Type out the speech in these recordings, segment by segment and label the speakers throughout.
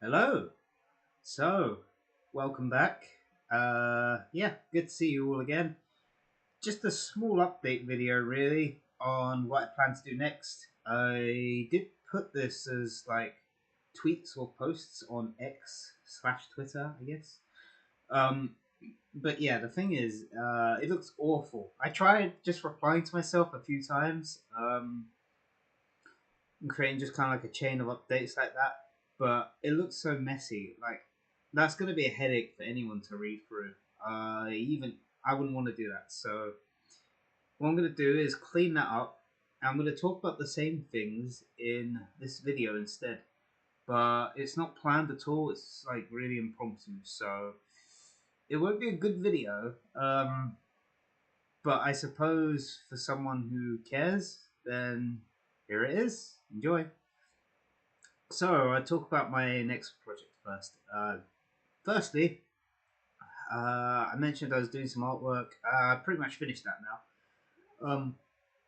Speaker 1: Hello. So, welcome back. Yeah, good to see you all again. Just a small update video, really, on what I plan to do next. I did put this as like tweets or posts on X/Twitter, I guess. Um, but yeah, the thing is, it looks awful. I tried just replying to myself a few times. And creating just kind of like a chain of updates like that. But it looks so messy. Like that's going to be a headache for anyone to read through. Even I wouldn't want to do that. So what I'm going to do is clean that up. I'm going to talk about the same things in this video instead. But it's not planned at all. It's like really impromptu. So it won't be a good video. But I suppose for someone who cares, then here it is. Enjoy. So I talk about my next project first. Firstly, I mentioned I was doing some artwork. I pretty much finished that now.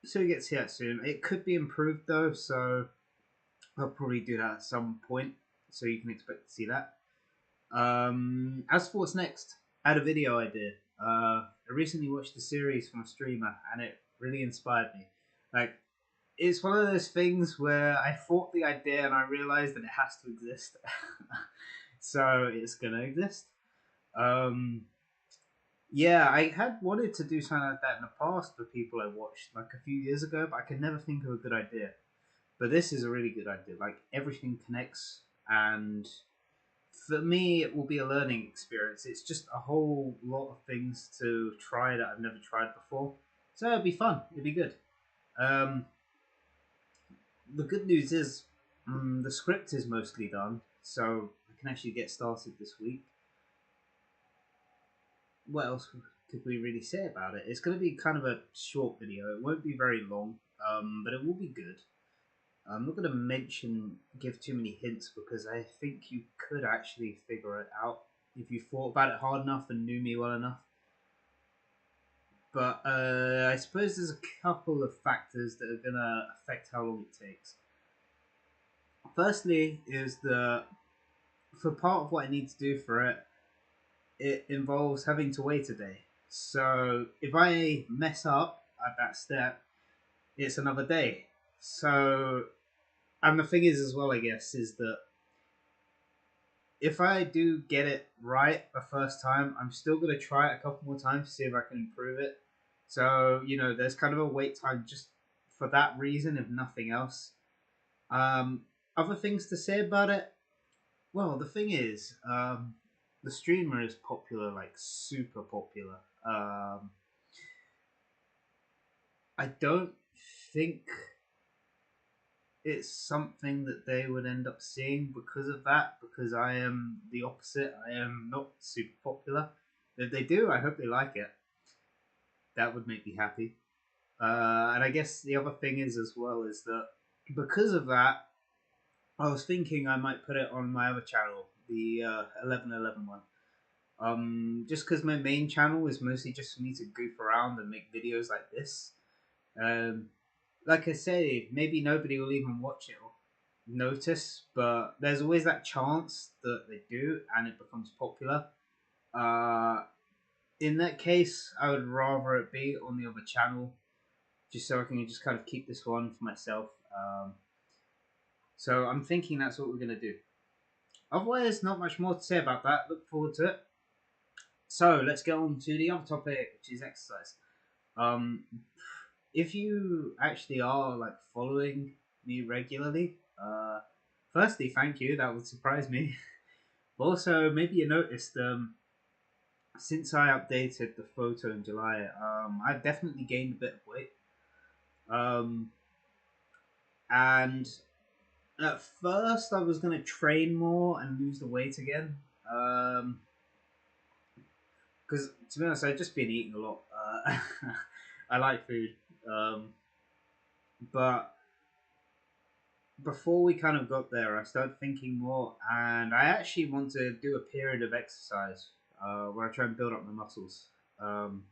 Speaker 1: So you get to see that soon. It could be improved though, so I'll probably do that at some point. So you can expect to see that. As for what's next, I had a video I did. I recently watched a series from a streamer, and it really inspired me. Like it's one of those things where I thought the idea and I realized that it has to exist. So it's gonna exist. Um, yeah, I had wanted to do something like that in the past for people I watched like a few years ago, but I could never think of a good idea. But this is a really good idea. Like everything connects, and for me, it will be a learning experience. It's just a whole lot of things to try that I've never tried before. So it'd be fun. It'd be good. Um, the good news is the script is mostly done, so I can actually get started this week. What else could we really say about it? It's going to be kind of a short video. It won't be very long, but it will be good. I'm not going to give too many hints because I think you could actually figure it out if you thought about it hard enough and knew me well enough. But I suppose there's a couple of factors that are going to affect how long it takes. Firstly, is the for part of what I need to do for it, it involves having to wait a day. So if I mess up at that step, it's another day. So, and the thing is, as well, I guess, is that if I do get it right the first time, I'm still going to try it a couple more times to see if I can improve it. So, there's kind of a wait time just for that reason, if nothing else. Um, Other things to say about it? Well, the thing is, the streamer is popular, like super popular. I don't think it's something that they would end up seeing because of that, because I am the opposite. I am not super popular. If they do, I hope they like it. That would make me happy. And I guess the other thing is, as well, is that because of that, I was thinking I might put it on my other channel, the 1111 one. Just because my main channel is mostly just for me to goof around and make videos like this. Um, like I say, maybe nobody will even watch it or notice, but there's always that chance that they do and it becomes popular. Uh, in that case, I would rather it be on the other channel, just so I can just kind of keep this one for myself. So I'm thinking that's what we're gonna do. Otherwise, not much more to say about that. Look forward to it. So let's get on to the other topic, which is exercise. Um, if you actually are like following me regularly, firstly, thank you. That would surprise me. Also, maybe you noticed since I updated the photo in July, I've definitely gained a bit of weight. Um, and at first, I was gonna train more and lose the weight again. Because to be honest, I've just been eating a lot. I like food, um, but before we kind of got there, I started thinking more, and I actually want to do a period of exercise where I try and build up my muscles. Um,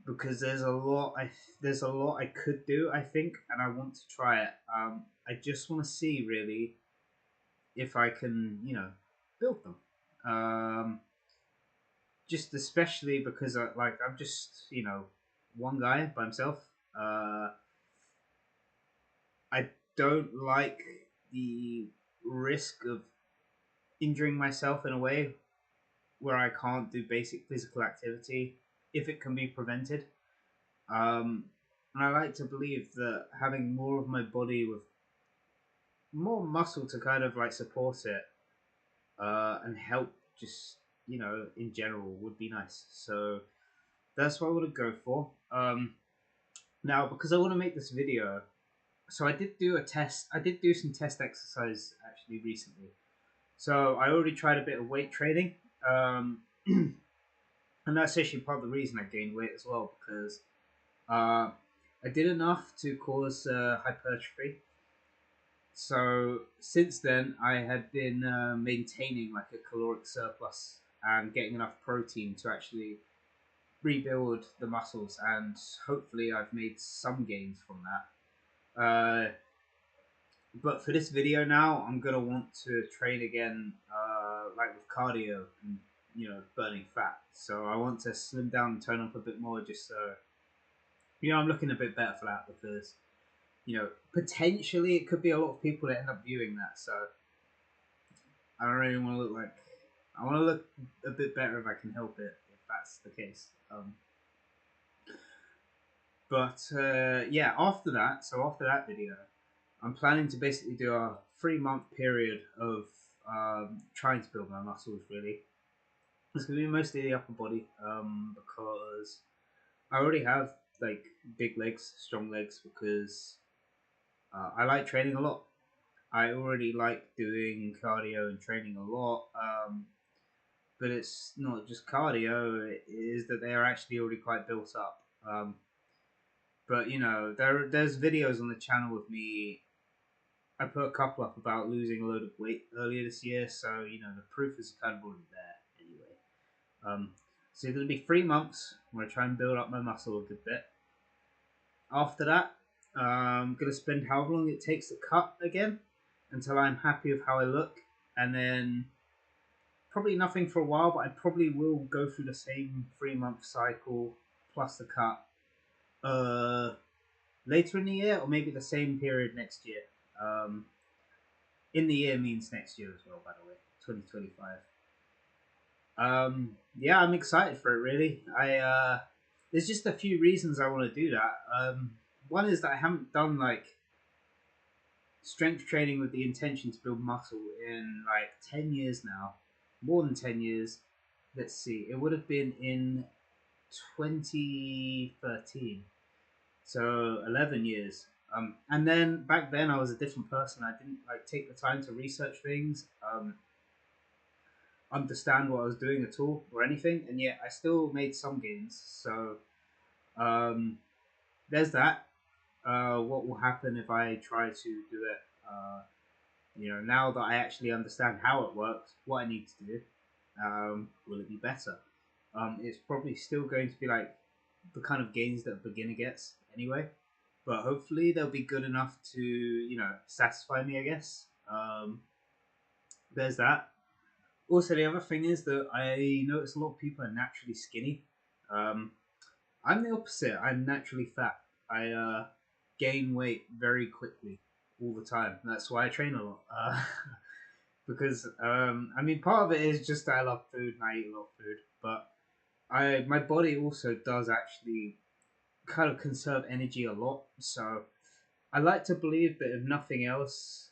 Speaker 1: because there's a lot I could do, I think, and I want to try it. I just want to see really if I can, build them. Just especially because I'm just one guy by himself. Uh, I don't like the risk of injuring myself in a way where I can't do basic physical activity if it can be prevented. Um, and I like to believe that having more of my body with more muscle to kind of like support it and help just in general would be nice. So that's what I want to go for. Now because I want to make this video, so I did do a test. I did do some test exercise actually recently. So I already tried a bit of weight training, and that's actually part of the reason I gained weight as well because I did enough to cause hypertrophy. So since then, I had been maintaining like a caloric surplus and getting enough protein to actually rebuild the muscles, and hopefully, I've made some gains from that. But for this video now, I'm gonna want to train again, like with cardio and burning fat. So I want to slim down and tone up a bit more, just so I'm looking a bit better for that because potentially it could be a lot of people that end up viewing that. So I don't really want to look like I want to look a bit better if I can help it, if that's the case. But yeah, after that video, I'm planning to basically do a 3 month period of trying to build my muscles. Really, it's gonna be mostly the upper body because I already have like big legs, strong legs because I like training a lot. I already like doing cardio and training a lot, but it's not just cardio. It is that they are actually already quite built up. But there's videos on the channel with me. I put a couple up about losing a load of weight earlier this year, so the proof is kind of already there anyway. So it'll be 3 months. I'm gonna try and build up my muscle a good bit. After that, I'm gonna spend however long it takes to cut again until I'm happy with how I look, and then probably nothing for a while. But I probably will go through the same 3 month cycle plus the cut later in the year, or maybe the same period next year. In the year means next year as well, by the way, 2025. Yeah, I'm excited for it. Really, there's just a few reasons I want to do that. One is that I haven't done like strength training with the intention to build muscle in like 10 years now, more than 10 years. Let's see, it would have been in 2013, so 11 years. And then back then I was a different person. I didn't like take the time to research things. Understand what I was doing at all or anything, and yet I still made some gains. So um, there's that. What will happen if I try to do it? Now that I actually understand how it works, what I need to do, will it be better? It's probably still going to be like the kind of gains that a beginner gets anyway, but hopefully they'll be good enough to satisfy me, I guess. There's that. Also, the other thing is that I notice a lot of people are naturally skinny. Um, I'm the opposite. I'm naturally fat. I gain weight very quickly all the time. That's why I train a lot. Because I mean, part of it is just that I love food and I eat a lot of food, but my body also does actually kind of conserve energy a lot. So I like to believe that if nothing else,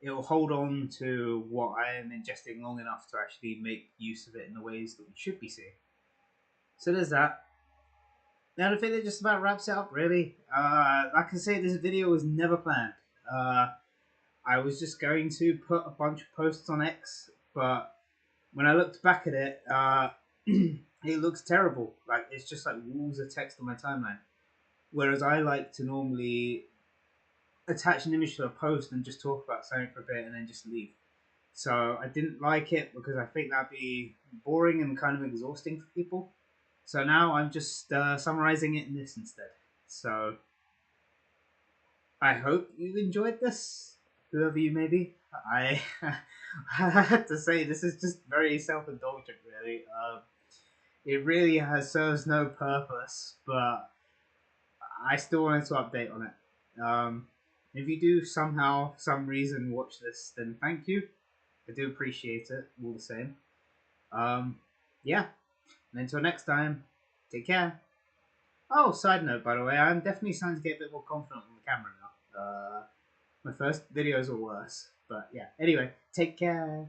Speaker 1: it'll hold on to what I am ingesting long enough to actually make use of it in the ways that we should be seeing. So there's that. Now I think that just about wraps it up, really. Like I say, this video was never planned. I was just going to put a bunch of posts on X, but when I looked back at it, it looks terrible. Like it's just like walls of text on my timeline. Whereas I like to normally attach an image to a post and just talk about something for a bit and then just leave. So I didn't like it because I think that'd be boring and kind of exhausting for people. So now I'm just summarizing it in this instead. So I hope you enjoyed this. whoever you may be. I I have to say this is just very self-indulgent, really. It really has serves no purpose, but I still wanted to update on it. If you do somehow, some reason watch this, then thank you. I do appreciate it all the same. Um, yeah. And until next time, take care. Oh, side note, by the way, I'm definitely starting to get a bit more confident on the camera now. My first videos were worse, but yeah. Anyway, take care.